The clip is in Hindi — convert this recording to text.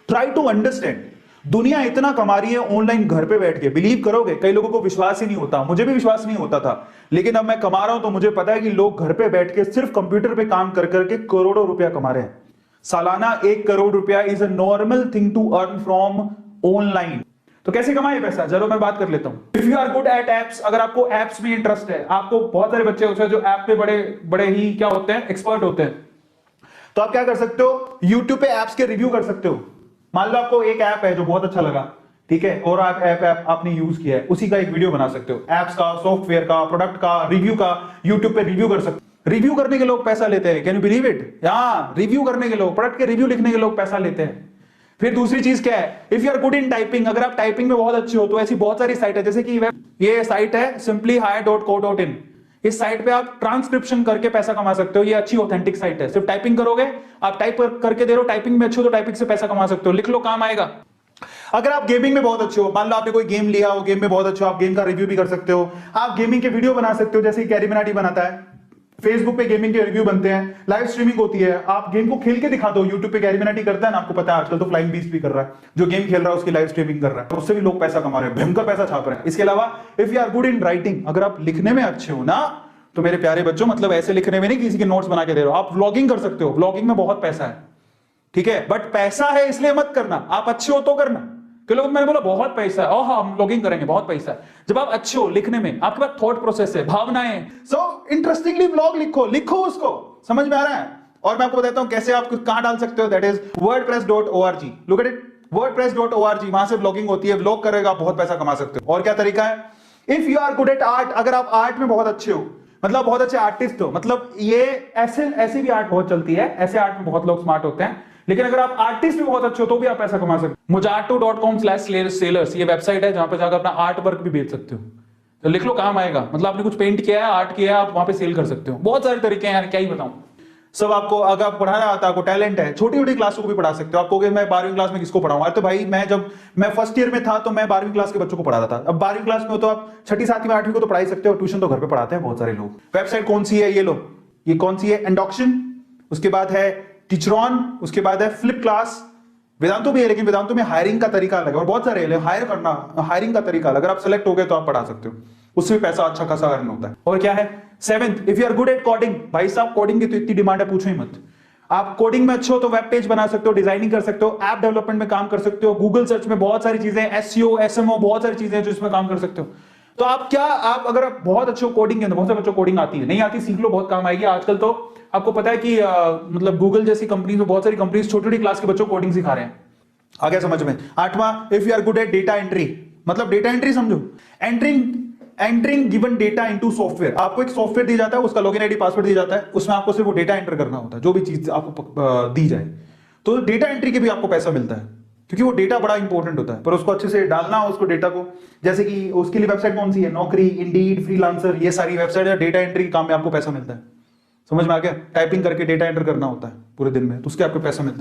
Try to understand. दुनिया इतना कमा रही है ऑनलाइन घर पे बैठ के, बिलीव करोगे कई लोगों को विश्वास ही नहीं होता, मुझे भी विश्वास नहीं होता था, लेकिन अब मैं कमा रहा हूं तो मुझे पता है कि लोग घर पे बैठ के सिर्फ कंप्यूटर पे काम कर करके करोड़ों रुपया कमा रहे हैं। सालाना 1 करोड़ रुपया is a normal thing to earn from online. तो कैसे कमाए पैसा, चलो मैं बात कर लेता हूं। If you are good at apps, अगर आपको एप्स में इंटरेस्ट है, आपको बहुत सारे बच्चे होते हैं जो ऐप पे बड़े बड़े ही क्या होते हैं, एक्सपर्ट होते हैं, तो आप क्या कर सकते हो, यूट्यूब पे एप्स के रिव्यू कर सकते हो। मान लो आपको एक ऐप है जो बहुत अच्छा लगा, ठीक है, और आप ऐप आपने यूज किया है, उसी का एक वीडियो बना सकते हो, एप्स का, सॉफ्टवेयर का, प्रोडक्ट का रिव्यू का, यूट्यूब पे रिव्यू कर सकते हो। रिव्यू करने के लोग पैसा लेते हैं, कैन यू बिलीव इट? हाँ, रिव्यू करने के लोग, प्रोडक्ट के रिव्यू लिखने के लोग पैसा लेते हैं। फिर दूसरी चीज क्या है, if you are good in typing, अगर आप टाइपिंग में बहुत अच्छे हो तो ऐसी बहुत सारी साइट है, जैसे कि ये साइट है simplyhire.co.in, इस साइट पे आप ट्रांसक्रिप्शन करके पैसा कमा सकते हो। ये अच्छी ऑथेंटिक साइट है, सिर्फ टाइपिंग करोगे, आप टाइप करके दे रहे हो, टाइपिंग में अच्छे हो तो टाइपिंग से पैसा कमा सकते हो, लिख लो काम आएगा। अगर आप गेमिंग में बहुत अच्छे हो, मान लो आपने कोई गेम लिया हो, गेम में बहुत अच्छे हो, आप गेम का रिव्यू भी कर सकते हो, आप गेमिंग के वीडियो बना सकते हो, जैसे कैरी मिनाटी बनाता है, फेसबुक पे गेमिंग के रिव्यू बनते हैं, लाइव स्ट्रीमिंग होती है, आप गेम को खेल के दिखा दो, यूट्यूब पे कैरी मिनाटी करता है ना, आपको पता है आजकल तो फ्लाइंग बीस्ट भी कर रहा है, जो गेम खेल रहा है उसकी लाइव स्ट्रीमिंग कर रहा है, उससे भी लोग पैसा कमा रहे हैं, भयंकर पैसा छाप रहे हैं। इसके अलावा if you are good in writing, अगर आप लिखने में अच्छे हो ना, तो मेरे प्यारे बच्चों, मतलब ऐसे लिखने में नहीं किसी के नोट्स बना के दे रहे हो, आप व्लॉगिंग कर सकते हो, व्लॉगिंग में बहुत पैसा है, ठीक है, बट पैसा है इसलिए मत करना, आप अच्छे हो तो करना। कि लोग, मैंने बोला बहुत पैसा है, हाँ हम व्लॉगिंग करेंगे, बहुत पैसा है, जब आप अच्छे हो लिखने में, आपके पास थॉट प्रोसेस है, भावनाएं, सो इंटरेस्टिंगली व्लॉग लिखो, लिखो उसको, समझ में आ रहा है? और मैं आपको बताता हूं कैसे आप कहां डाल सकते हो, that is wordpress.org, look at it, wordpress.org, वहां से व्लॉगिंग होती है, व्लॉग करेगा, बहुत पैसा कमा सकते हो। और क्या तरीका है, if you are good at art, अगर आप आर्ट में बहुत अच्छे हो, मतलब बहुत अच्छे आर्टिस्ट हो, मतलब ये ऐसी भी आर्ट बहुत चलती है, ऐसे आर्ट में बहुत लोग स्मार्ट होते हैं, लेकिन अगर आप आर्टिस्ट भी बहुत अच्छे हो तो भी आप पैसा कमा सकते हो। Mojato.com/sellers, ये वेबसाइट है जहां पर जाकर अपना आर्ट वर्क भी बेच सकते हो, तो लिख लो काम आएगा, मतलब आपने कुछ पेंट किया है, आर्ट किया है, आप वहां पे सेल कर सकते हो। बहुत सारे तरीके हैं यार, क्या ही बताऊं सब आपको। अगर आप पढ़ाना आता है, आपको टैलेंट है, छोटी छोटी क्लासों को भी पढ़ा सकते हो। आप कहोगे मैं 12वीं क्लास में किसको पढ़ाऊं, अरे तो भाई जब मैं फर्स्ट ईयर में था तो मैं 12वीं क्लास के बच्चों को पढ़ाता था, अब 12वीं क्लास में हो तो आप 6ठी 7वीं 8वीं को तो पढ़ा ही सकते हो, ट्यूशन तो घर पे पढ़ाते हैं बहुत सारे लोग। वेबसाइट कौन सी है, ये लो, ये कौन सी है, एंडॉक्शन, उसके बाद है टीचरॉन, उसके बाद है फ्लिप क्लास, वेदांतो भी है, लेकिन वेदांतो में हायरिंग का तरीका अलग है, और बहुत सारे हायर करना, हायरिंग का तरीका अलग, अगर आप सेलेक्ट हो गए तो आप पढ़ा सकते हो, उससे भी पैसा अच्छा खासा अर्न होता है। और क्या है, 7th, if you are good at coding, भाई साहब कोडिंग की तो इतनी डिमांड है पूछो ही मत। आप कोडिंग में अच्छे हो तो वेब पेज बना सकते हो, डिजाइनिंग कर सकते हो, ऐप डेवलपमेंट में काम कर सकते हो, गूगल सर्च में बहुत सारी चीजें, एसईओ, एसएमओ, बहुत सारी चीजें जो इसमें काम कर सकते हो। तो आप अगर आप बहुत अच्छे हो कोडिंग के अंदर, बहुत सारे बच्चों को कोडिंग आती है, नहीं आती सीख लो, बहुत काम आएगी। आजकल तो आपको पता है कि मतलब गूगल जैसी कंपनीज में बहुत सारी कंपनीज छोटी छोटी क्लास के बच्चों को कोडिंग सिखा रहे हैं। आ गया समझ में? 8वां, if you are good at data entry, मतलब डेटा एंट्री समझो, entering given data into software, आपको एक सॉफ्टवेयर दिया जाता है, उसका लॉगिन आईडी पासवर्ड दिया जाता है, उसमें आपको सिर्फ वो डेटा एंटर करना होता है, जो भी चीज आपको दी जाए, तो डेटा एंट्री के भी आपको पैसा मिलता है, क्योंकि वो डेटा बड़ा इंपॉर्टेंट होता है, पर उसको अच्छे से डालना हो उसको डेटा को, जैसे कि उसके लिए वेबसाइट कौन सी है, नौकरी, इंडीड, फ्रीलांसर, ये सारी वेबसाइट है, डेटा एंट्री के काम में आपको पैसा मिलता है। समझ में आ गया? टाइपिंग करके डेटा एंटर करना होता है पूरे दिन में, तो उसके आपको पैसा मिलता है।